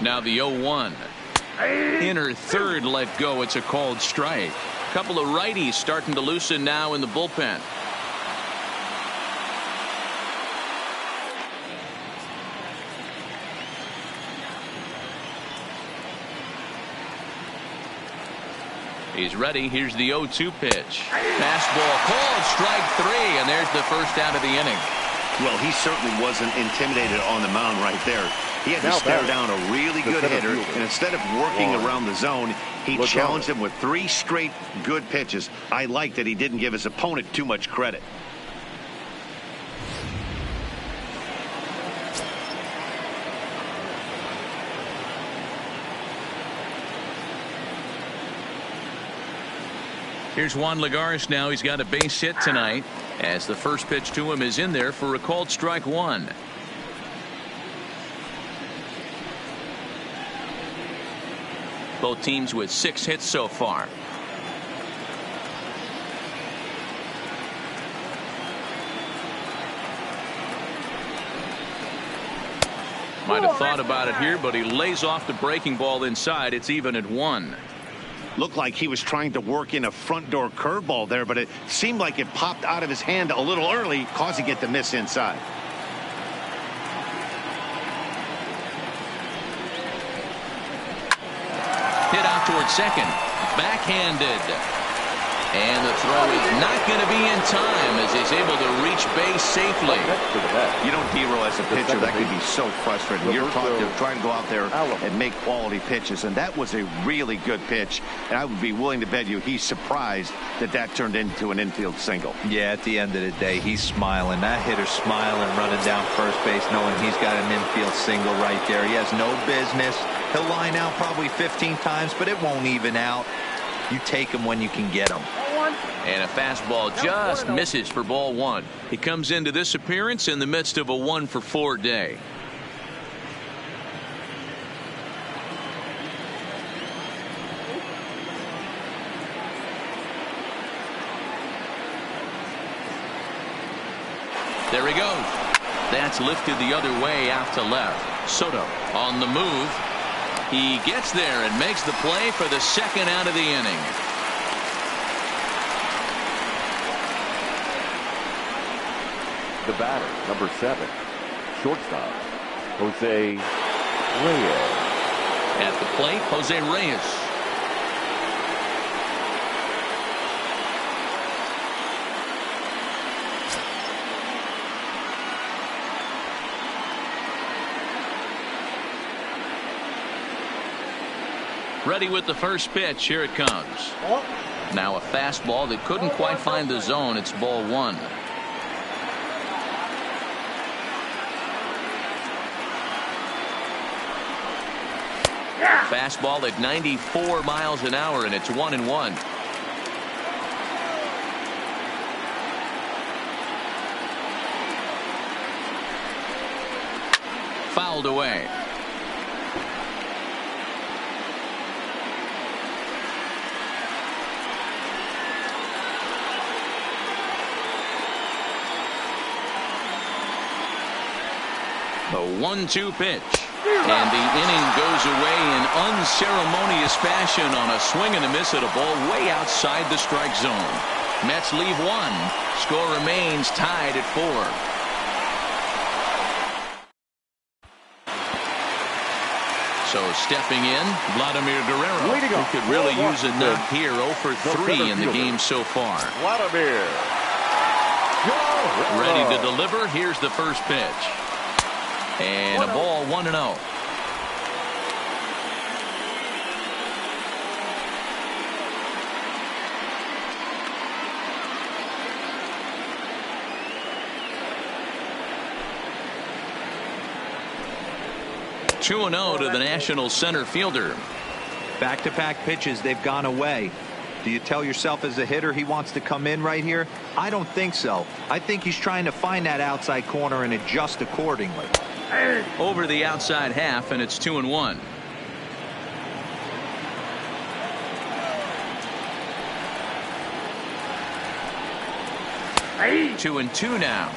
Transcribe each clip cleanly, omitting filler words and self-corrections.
Now the 0-1. Inner third let go. It's a called strike. Couple of righties starting to loosen now in the bullpen. He's ready. Here's the 0-2 pitch. Fastball called strike three, and there's the first out of the inning. Well, he certainly wasn't intimidated on the mound right there. He had to stare down a really good hitter, and instead of working around the zone, he challenged him with 3 straight good pitches. I like that he didn't give his opponent too much credit. Here's Juan Lagares now. He's got a base hit tonight as the first pitch to him is in there for a called strike one. Both teams with 6 hits so far. Might have thought about it here, but he lays off the breaking ball inside. It's even at 1. Looked like he was trying to work in a front door curveball there, but it seemed like it popped out of his hand a little early, causing it to miss inside. Hit out towards second. Backhanded. And the throw is not going to be in time as he's able to reach base safely. You know, Hero, as a pitcher, that could be so frustrating. You're trying to go out there and make quality pitches, and that was a really good pitch. And I would be willing to bet you he's surprised that that turned into an infield single. Yeah, at the end of the day, he's smiling. That hitter's smiling, running down first base, knowing he's got an infield single right there. He has no business. He'll line out probably 15 times, but it won't even out. You take him when you can get him. And a fastball just misses for ball 1. He comes into this appearance in the midst of a 1-for-4 day. There he goes. That's lifted the other way out to left. Soto on the move. He gets there and makes the play for the second out of the inning. The batter, number 7, shortstop, Jose Reyes. At the plate, Jose Reyes. Ready with the first pitch. Here it comes. Now a fastball that couldn't quite find the zone. It's ball 1. Fastball at 94 miles an hour, and it's 1-1. Fouled away. The 1-2 pitch. And the inning goes away in unceremonious fashion on a swing and a miss at a ball way outside the strike zone. Mets leave 1. Score remains tied at 4. So stepping in, Vladimir Guerrero, who could really use a knock here. 0 for 3 in the game so far. Vladimir. Ready to deliver. Here's the first pitch. And a ball 1-0. Two and 0 to the National center fielder. Back-to-back pitches, they've gone away. Do you tell yourself as a hitter he wants to come in right here? I don't think so. I think he's trying to find that outside corner and adjust accordingly. Over the outside half, and it's 2-1. Hey. 2-2 now.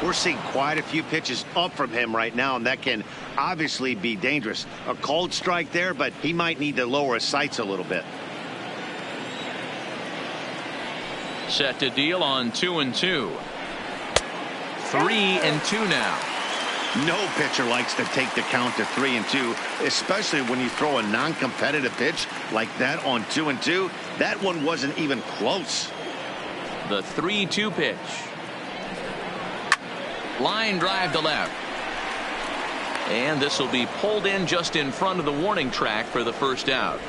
We're seeing quite a few pitches up from him right now, and that can obviously be dangerous. A cold strike there, but he might need to lower his sights a little bit. Set to deal on 2-2. 3-2 now. No pitcher likes to take the count to 3-2, especially when you throw a non-competitive pitch like that on 2-2. That one wasn't even close. The 3-2 pitch. Line drive to left. And this will be pulled in just in front of the warning track for the first out.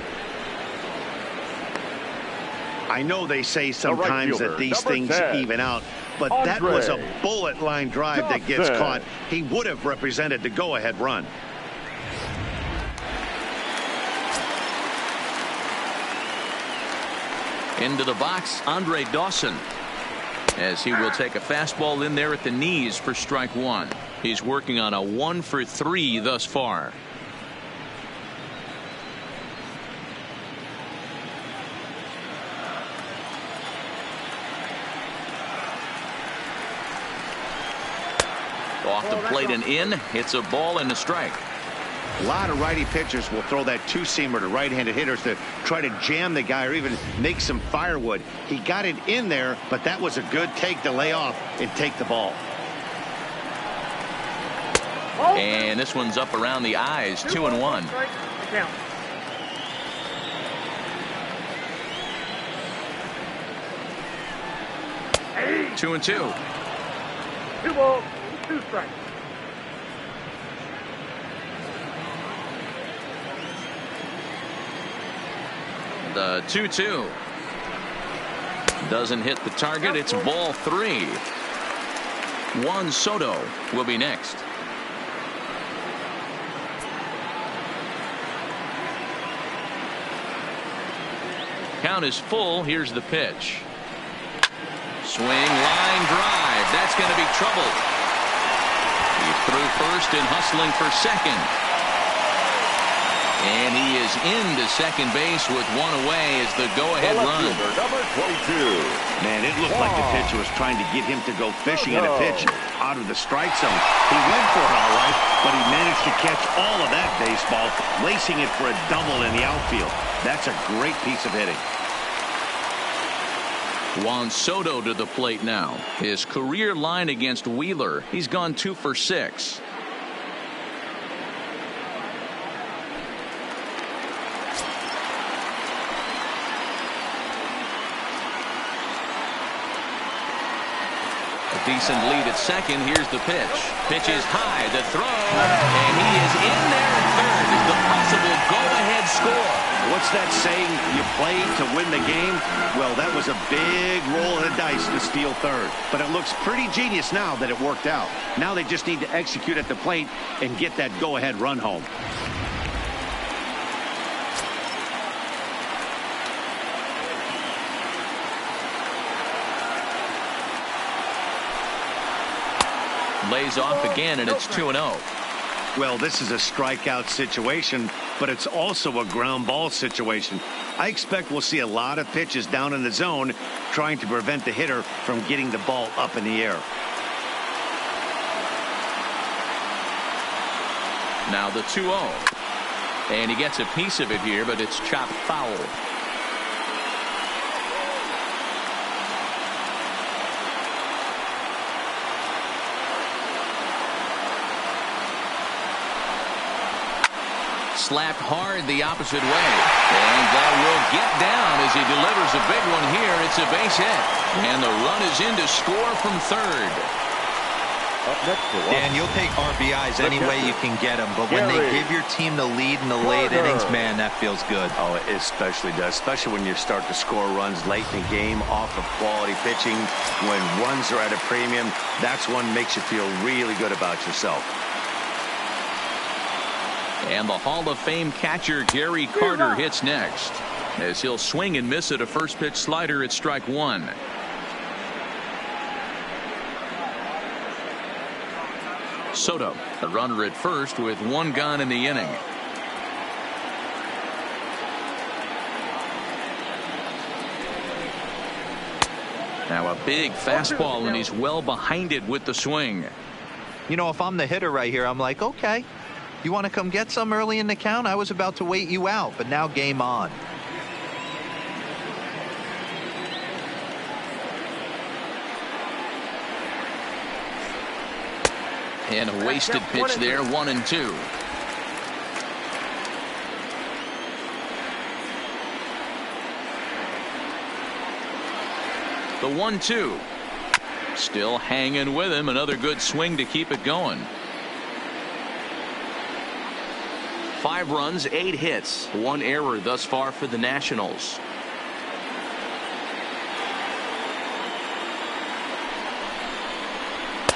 I know they say sometimes that these things even out, but that was a bullet line drive that gets caught. He would have represented the go-ahead run. Into the box, Andre Dawson, as he will take a fastball in there at the knees for strike one. He's working on a 1-for-3 thus far. Off the plate and in. It's a ball and a strike. A lot of righty pitchers will throw that two-seamer to right-handed hitters to try to jam the guy or even make some firewood. He got it in there, but that was a good take to lay off and take the ball. And this one's up around the eyes. 2-1. 2-2. 2 balls, 2 strikes. The 2-2 doesn't hit the target. It's ball 3. Juan Soto will be next. Count is full. Here's the pitch. Swing, line drive. That's going to be trouble. He's through first and hustling for second. And he is into second base with one away as the go-ahead run. Number 22. Man, it looked like the pitcher was trying to get him to go fishing at a pitch out of the strike zone. He went for it all right, but he managed to catch all of that baseball, lacing it for a double in the outfield. That's a great piece of hitting. Juan Soto to the plate now. His career line against Wheeler. He's gone 2 for 6. Decent lead at second. Here's the pitch. Pitch is high. The throw. And he is in there at third. The possible go-ahead score. What's that saying? You play to win the game? Well, that was a big roll of the dice to steal third. But it looks pretty genius now that it worked out. Now they just need to execute at the plate and get that go-ahead run home. Lays off again, and it's 2-0. Well, this is a strikeout situation, but it's also a ground ball situation. I expect we'll see a lot of pitches down in the zone trying to prevent the hitter from getting the ball up in the air. Now the 2-0. And he gets a piece of it here, but it's chopped foul. Slapped hard the opposite way. And that will get down as he delivers a big one here. It's a base hit. And the run is in to score from third. Dan, you'll take RBIs any way you can get them, but when they give your team the lead in the late innings, man, that feels good. Oh, it especially does, especially when you start to score runs late in the game off of quality pitching. When runs are at a premium, that's one makes you feel really good about yourself. And the Hall of Fame catcher Gary Carter hits next as he'll swing and miss at a first pitch slider at strike one. Soto, the runner at first with one gone in the inning. Now a big fastball, and he's well behind it with the swing. You know, if I'm the hitter right here, I'm like, okay, you want to come get some early in the count? I was about to wait you out, but now game on. And a wasted pitch there, 1-2. The 1-2. Still hanging with him. Another good swing to keep it going. 5 runs, 8 hits, 1 error thus far for the Nationals.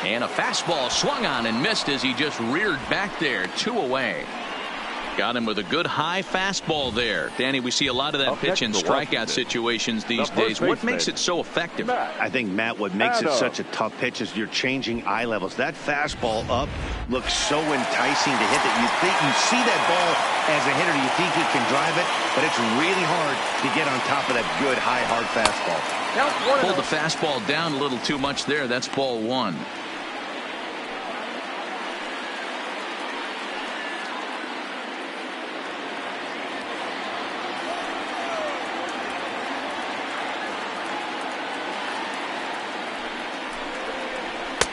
And a fastball swung on and missed as he just reared back there. 2 away. Got him with a good high fastball there. Danny, we see a lot of that pitch in strikeout situations these days. What makes it so effective? I think, Matt, what makes it such a tough pitch is you're changing eye levels. That fastball up looks so enticing to hit that you see that ball as a hitter, you think you can drive it, but it's really hard to get on top of that good high hard fastball. Pulled the fastball down a little too much there. That's ball 1.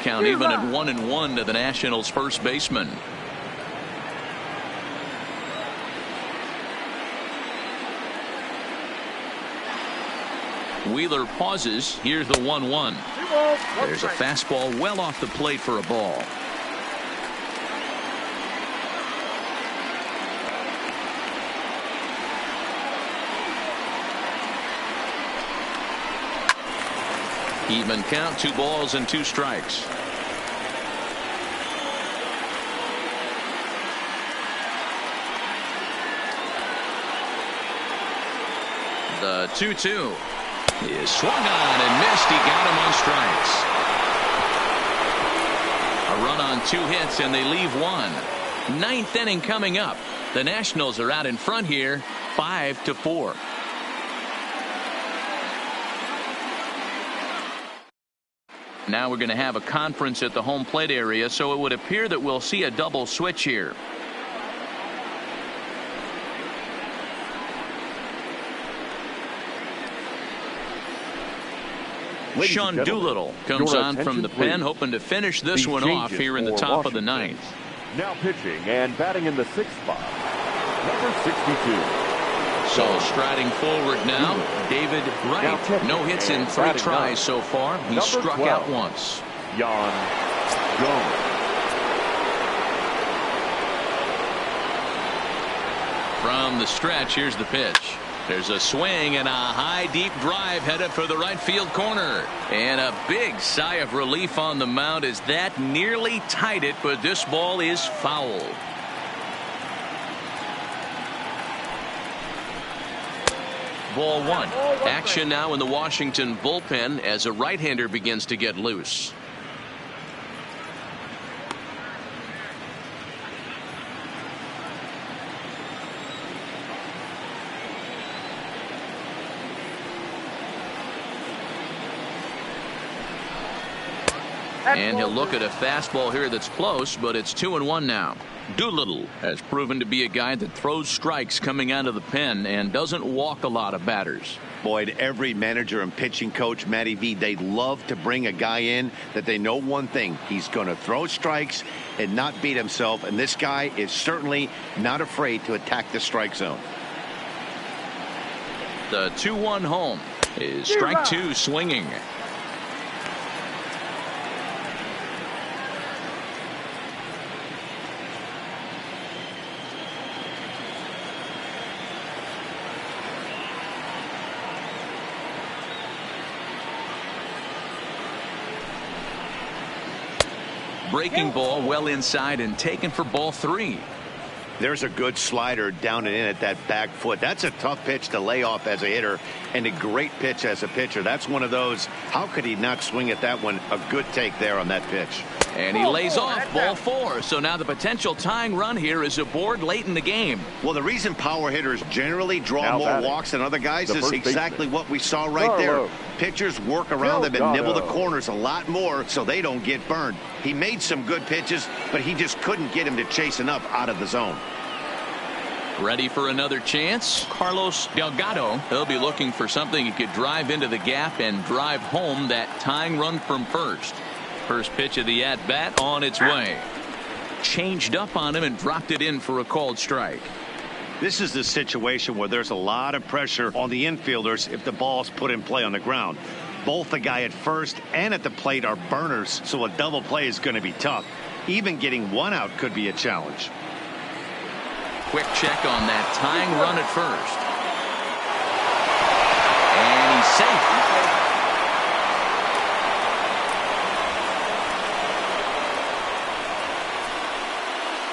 Count even at 1-1 to the Nationals' first baseman. Wheeler pauses. Here's the 1-1. There's a fastball well off the plate for a ball. Even count, 2 balls and 2 strikes. The 2-2 is swung on and missed. He got him on strikes. A run on 2 hits and they leave 1. 9th inning coming up. The Nationals are out in front here, 5-4. Now we're going to have a conference at the home plate area, so it would appear that we'll see a double switch here. Sean Doolittle comes on from the pen, hoping to finish this one off here in the top of the 9th. Now pitching and batting in the 6th spot, number 62. So striding forward now, David Wright. No hits in 3 tries so far. He struck out once. Jan Gomes. From the stretch, here's the pitch. There's a swing and a high deep drive headed for the right field corner. And a big sigh of relief on the mound as that nearly tied it, but this ball is foul. Ball 1. Action now in the Washington bullpen as a right-hander begins to get loose. And he'll look at a fastball here that's close, but it's 2-1 now. Doolittle has proven to be a guy that throws strikes coming out of the pen and doesn't walk a lot of batters. Boyd, every manager and pitching coach, Matty V, they love to bring a guy in that they know one thing. He's going to throw strikes and not beat himself, and this guy is certainly not afraid to attack the strike zone. The 2-1 home is strike 2 swinging. Breaking ball well inside and taken for ball 3. There's a good slider down and in at that back foot. That's a tough pitch to lay off as a hitter and a great pitch as a pitcher. That's one of those. How could he not swing at that one? A good take there on that pitch. And he lays off ball 4. So now the potential tying run here is aboard late in the game. Well, the reason power hitters generally draw more walks than other guys is exactly what we saw right there. Pitchers work around them and nibble the corners a lot more so they don't get burned. He made some good pitches, but he just couldn't get him to chase enough out of the zone. Ready for another chance? Carlos Delgado. He'll be looking for something he could drive into the gap and drive home that tying run from first. First pitch of the at-bat on its way. Changed up on him and dropped it in for a called strike. This is the situation where there's a lot of pressure on the infielders if the ball's put in play on the ground. Both the guy at first and at the plate are burners, so a double play is going to be tough. Even getting one out could be a challenge. Quick check on that tying run at first. And he's safe.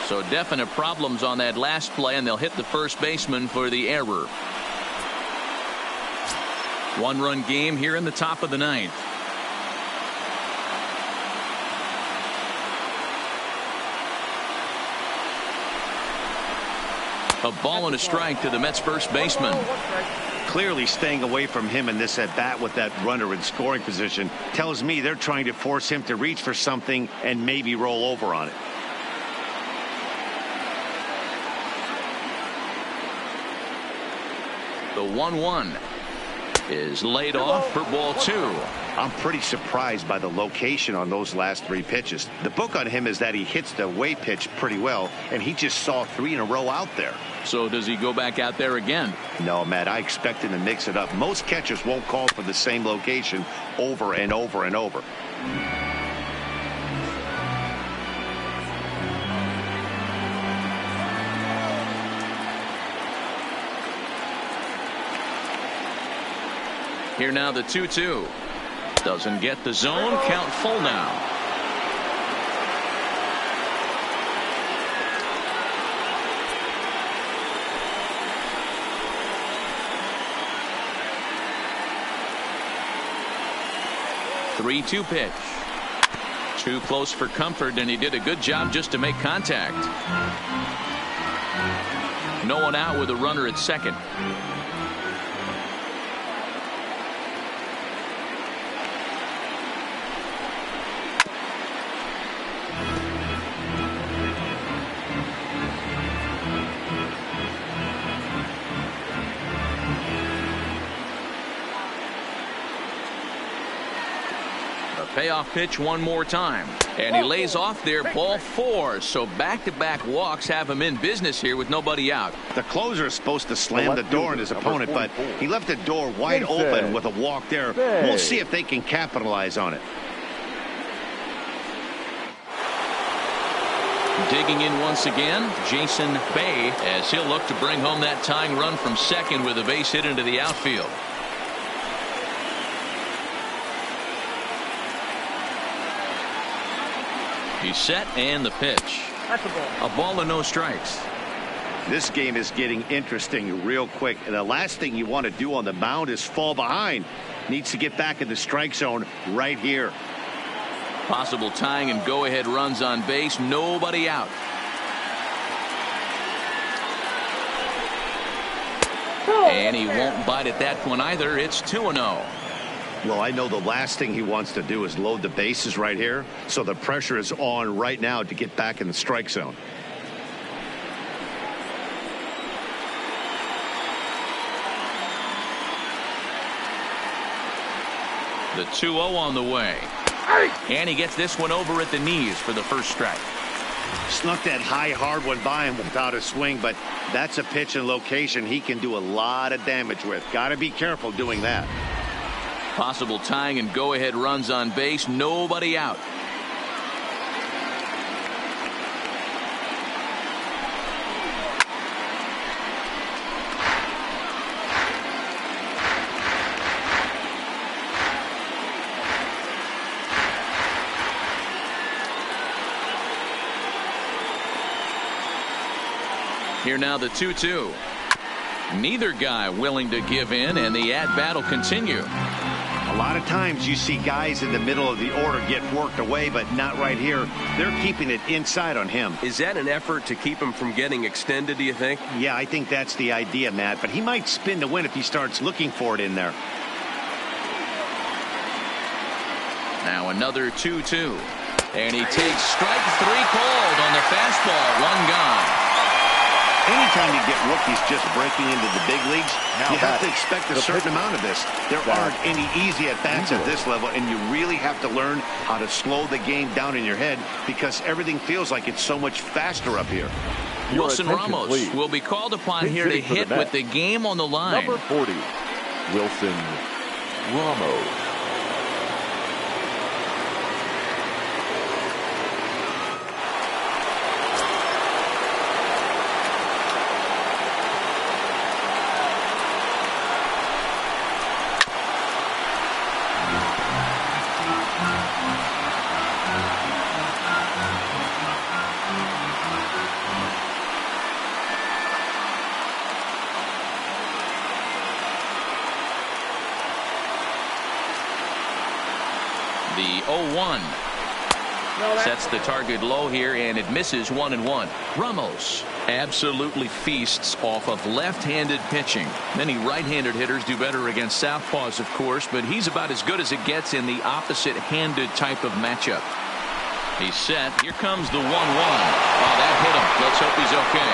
So definite problems on that last play, and they'll hit the first baseman for the error. One-run game here in the top of the 9th. A ball and a strike to the Mets first baseman. Clearly staying away from him in this at-bat with that runner in scoring position tells me they're trying to force him to reach for something and maybe roll over on it. The 1-1 is laid off for ball 2. I'm pretty surprised by the location on those last 3 pitches. The book on him is that he hits the away pitch pretty well, and he just saw 3 in a row out there. So does he go back out there again? No, Matt, I expect him to mix it up. Most catchers won't call for the same location over and over and over. Here now the 2-2. Doesn't get the zone. Count full now. Three-two pitch. Too close for comfort, and he did a good job just to make contact. No one out with a runner at second. Payoff pitch one more time, and he lays off there, ball 4. So back-to-back walks have him in business here with nobody out. The closer is supposed to slam the door on his opponent, but he left the door wide open with a walk there. We'll see if they can capitalize on it. Digging in once again, Jason Bay, as he'll look to bring home that tying run from second with a base hit into the outfield. He's set, and the pitch. That's a ball. A ball and no strikes. This game is getting interesting real quick, and the last thing you want to do on the mound is fall behind. Needs to get back in the strike zone right here. Possible tying and go-ahead runs on base. Nobody out. And he won't bite at that one either. It's 2-0. Well, I know the last thing he wants to do is load the bases right here, so the pressure is on right now to get back in the strike zone. The 2-0 on the way. And he gets this one over at the knees for the first strike. Snuck that high, hard one by him without a swing, but that's a pitch and location he can do a lot of damage with. Got to be careful doing that. Possible tying and go-ahead runs on base. Nobody out. Here now the 2-2. Neither guy willing to give in, and the at-bat will continue. A lot of times you see guys in the middle of the order get worked away, but not right here. They're keeping it inside on him. Is that an effort to keep him from getting extended, do you think? Yeah, I think that's the idea, Matt, but he might spin to win if he starts looking for it in there. Now another 2-2. And he takes strike 3 called on the fastball. 1 gone. Anytime you get rookies just breaking into the big leagues, you have to expect a certain amount of this. There aren't any easy at-bats at this level, and you really have to learn how to slow the game down in your head because everything feels like it's so much faster up here. Wilson Ramos will be called upon here to hit with the game on the line. Number 40, Wilson Ramos. The 0-1 sets the target low here, and it misses 1-1. Ramos absolutely feasts off of left-handed pitching. Many right-handed hitters do better against southpaws, of course, but he's about as good as it gets in the opposite-handed type of matchup. He's set. Here comes the 1-1. Oh, that hit him. Let's hope he's okay.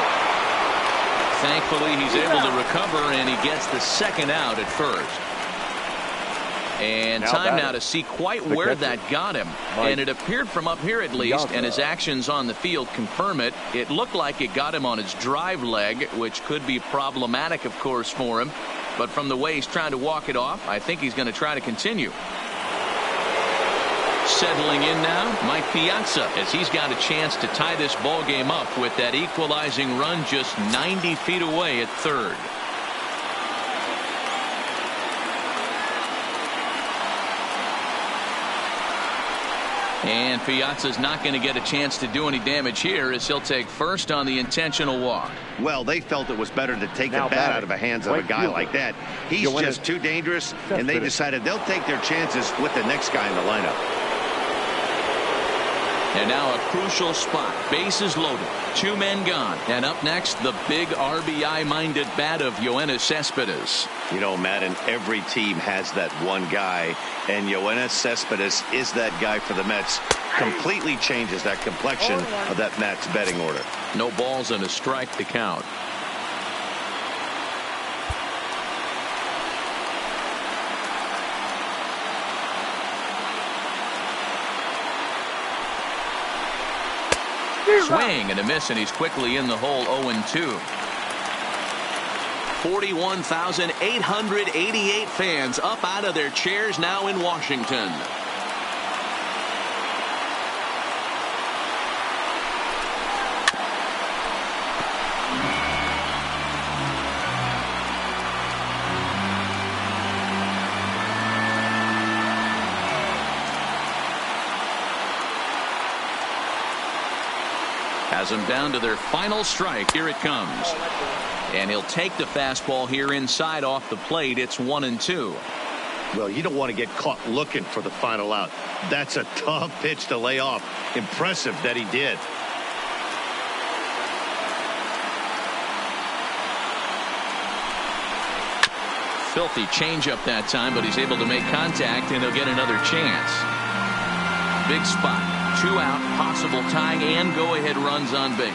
Thankfully, he's able to recover, and he gets the second out at first. And time now to see quite where that got him. And it appeared from up here at least, and his actions on the field confirm it. It looked like it got him on his drive leg, which could be problematic, of course, for him. But from the way he's trying to walk it off, I think he's going to try to continue. Settling in now, Mike Piazza, as he's got a chance to tie this ball game up with that equalizing run just 90 feet away at third. And Piazza's not going to get a chance to do any damage here as he'll take first on the intentional walk. Well, they felt it was better to take the bat out of the hands of a guy like that. He's just too dangerous, and they decided they'll take their chances with the next guy in the lineup. And now a crucial spot. Bases loaded. 2 men gone. And up next, the big RBI-minded bat of Yoenis Cespedes. You know, Matt, and every team has that one guy, and Yoenis Cespedes is that guy for the Mets. Completely changes that complexion of that Mets betting order. No balls and a strike to count. Swing and a miss, and he's quickly in the hole. 0-2. 41,888 fans up out of their chairs now in Washington. Has them down to their final strike. Here it comes. And he'll take the fastball here inside off the plate. It's 1-2. Well, you don't want to get caught looking for the final out. That's a tough pitch to lay off. Impressive that he did. Filthy changeup that time, but he's able to make contact, and he'll get another chance. Big spot. 2 out, possible tying and go-ahead runs on base.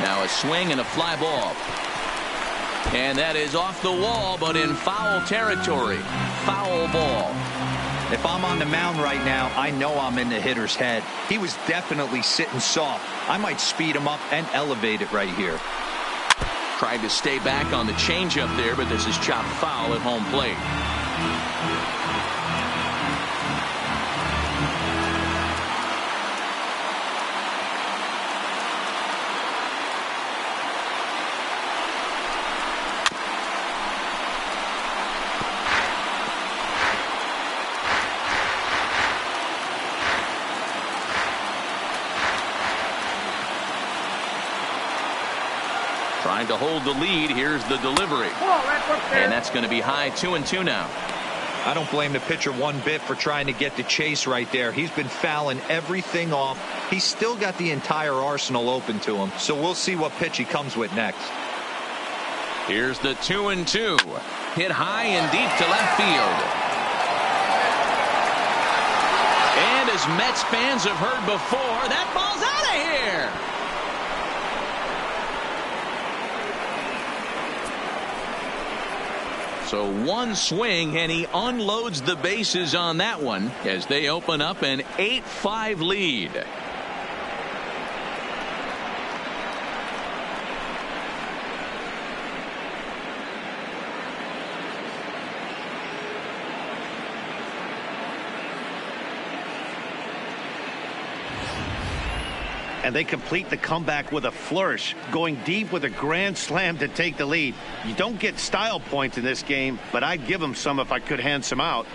Now a swing and a fly ball. And that is off the wall, but in foul territory. Foul ball. If I'm on the mound right now, I know I'm in the hitter's head. He was definitely sitting soft. I might speed him up and elevate it right here. Tried to stay back on the changeup there, but this is chopped foul at home plate. Trying to hold the lead. Here's the delivery. And that's going to be high 2-2 now. I don't blame the pitcher one bit for trying to get the chase right there. He's been fouling everything off. He's still got the entire arsenal open to him. So we'll see what pitch he comes with next. Here's the 2-2. Hit high and deep to left field. And as Mets fans have heard before, that ball's out of here. So one swing and he unloads the bases on that one as they open up an 8-5 lead. And they complete the comeback with a flourish, going deep with a grand slam to take the lead. You don't get style points in this game, but I'd give them some if I could hand some out.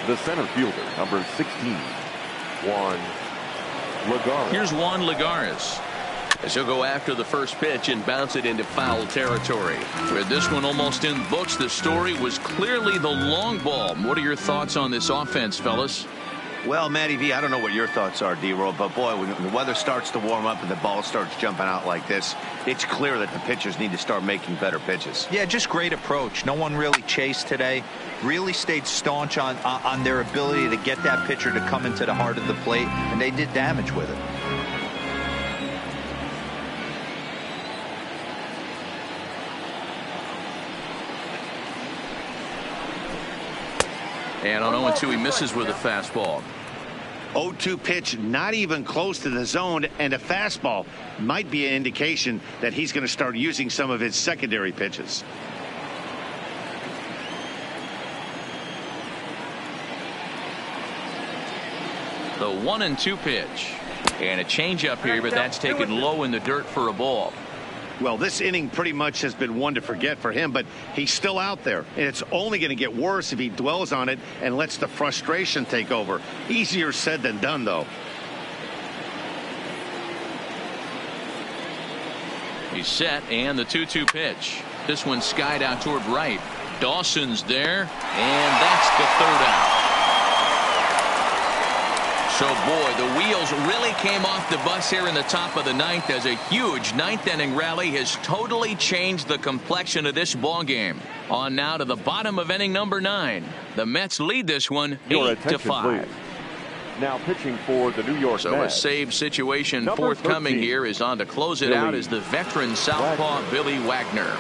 The center fielder, number 16, Juan Lagares. Here's Juan Lagares, as he'll go after the first pitch and bounce it into foul territory. With this one almost in books, the story was clearly the long ball. What are your thoughts on this offense, fellas? Well, Matty V, I don't know what your thoughts are, D-Roll, but boy, when the weather starts to warm up and the ball starts jumping out like this, it's clear that the pitchers need to start making better pitches. Yeah, just great approach. No one really chased today. Really stayed staunch on their ability to get that pitcher to come into the heart of the plate, and they did damage with it. And on 0-2, he misses with a fastball. 0-2 pitch, not even close to the zone, and a fastball might be an indication that he's going to start using some of his secondary pitches. The 1-2 pitch. And a changeup here, but that's taken low in the dirt for a ball. Well, this inning pretty much has been one to forget for him, but he's still out there, and it's only going to get worse if he dwells on it and lets the frustration take over. Easier said than done, though. He's set, and the 2-2 pitch. This one skied out toward right. Dawson's there, and that's the third out. So, boy, the wheels really came off the bus here in the top of the ninth as a huge ninth-inning rally has totally changed the complexion of this ballgame. On now to the bottom of inning number 9. The Mets lead this one 8-5. Now pitching for the New York So Mets. a save situation Number forthcoming 13, here is on to close it Billy out is the veteran southpaw Wagner. Billy Wagner.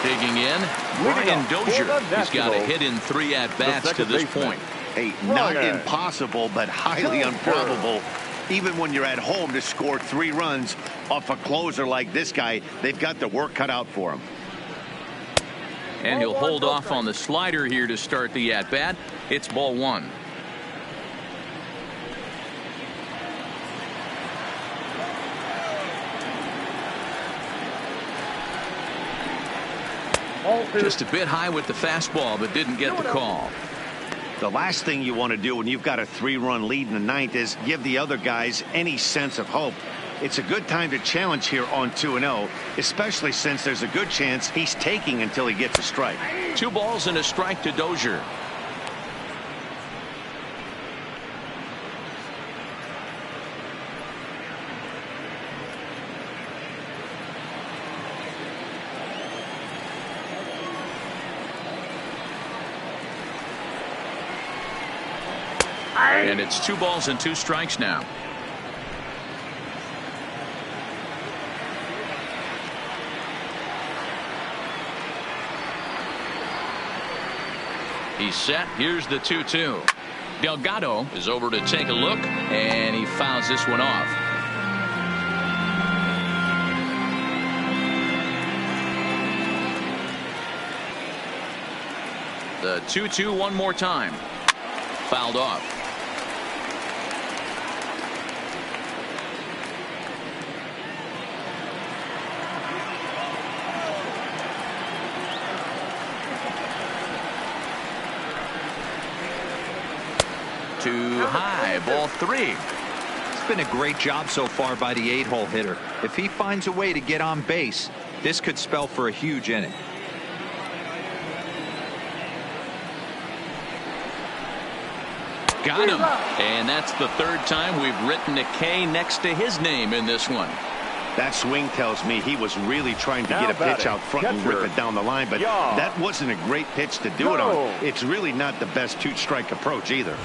Digging in, Brian Dozier. He's got a hit in 3 at-bats to this point. Hey, not impossible, but highly improbable. Even when you're at home to score 3 runs off a closer like this guy, they've got the work cut out for him. And he'll hold off on the slider here to start the at-bat. It's ball 1. Just a bit high with the fastball, but didn't get the call. The last thing you want to do when you've got a 3-run lead in the ninth is give the other guys any sense of hope. It's a good time to challenge here on 2-0, especially since there's a good chance he's taking until he gets a strike. 2 balls and a strike to Dozier. And it's 2 balls and 2 strikes now. He's set. Here's the 2-2. Delgado is over to take a look, and he fouls this one off. The 2-2 one more time. Fouled off. high. Ball 3. It's been a great job so far by the 8-hole hitter. If he finds a way to get on base, this could spell for a huge inning. Got him. And that's the third time we've written a K next to his name in this one. That swing tells me he was really trying to get a pitch out front and rip it down the line, but that wasn't a great pitch to do it on. It's really not the best two-strike approach either.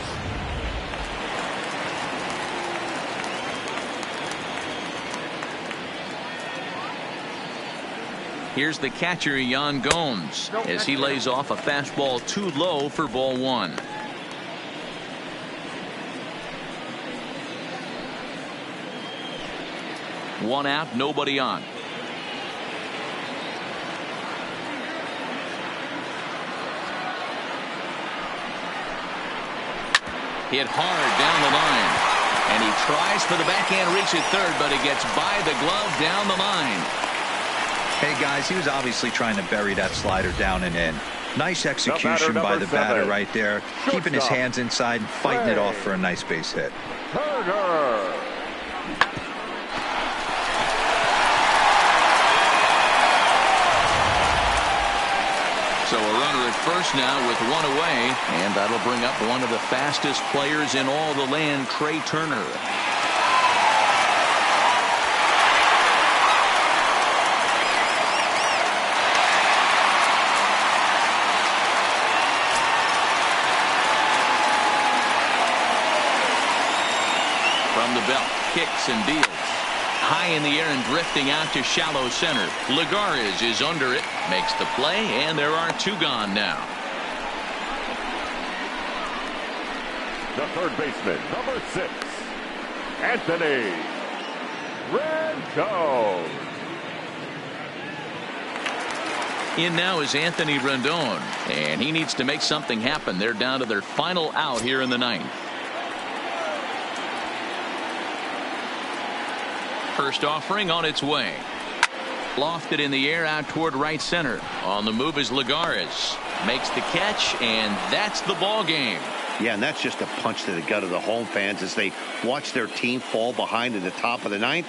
Here's the catcher, Yan Gomes, as he lays off a fastball too low for ball 1. One out, nobody on. Hit hard down the line. And he tries for the backhand reach at third, but he gets by the glove down the line. Hey, guys, he was obviously trying to bury that slider down and in. Nice execution by the batter right there. Keeping his hands inside and fighting it off for a nice base hit. Turner. So a runner at first now with one away, and that'll bring up one of the fastest players in all the land, Trey Turner. From the belt, kicks and deals. High in the air and drifting out to shallow center. Lagares is under it, makes the play, and there are 2 gone now. The third baseman, number 6, Anthony Rendon. In now is Anthony Rendon, and he needs to make something happen. They're down to their final out here in the 9th. First offering on its way. Lofted in the air out toward right center. On the move is Lagares. Makes the catch, and that's the ball game. Yeah, and that's just a punch to the gut of the home fans as they watch their team fall behind at the top of the 9th.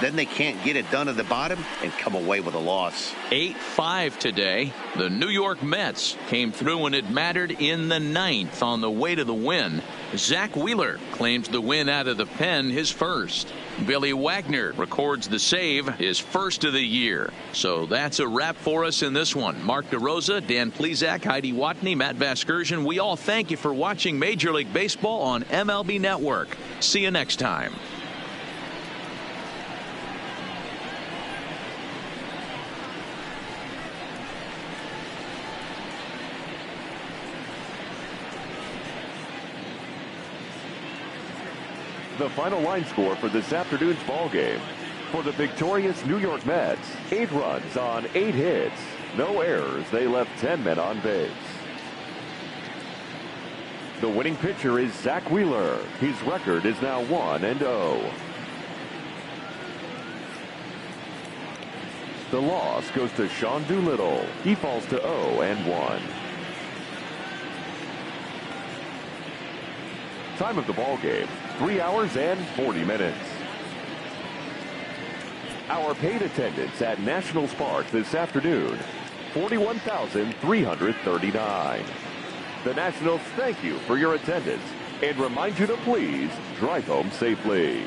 Then they can't get it done at the bottom and come away with a loss. 8-5 today. The New York Mets came through when it mattered in the 9th on the way to the win. Zach Wheeler claims the win out of the pen, his first. Billy Wagner records the save, his first of the year. So that's a wrap for us in this one. Mark DeRosa, Dan Plesac, Heidi Watney, Matt Vasgersian. We all thank you for watching Major League Baseball on MLB Network. See you next time. The final line score for this afternoon's ball game. For the victorious New York Mets, 8 runs on 8 hits. No errors. They left 10 men on base. The winning pitcher is Zach Wheeler. His record is now 1-0. The loss goes to Sean Doolittle. He falls to 0-1. Time of the ball game, 3 hours and 40 minutes. Our paid attendance at Nationals Park this afternoon, 41,339. The Nationals thank you for your attendance and remind you to please drive home safely.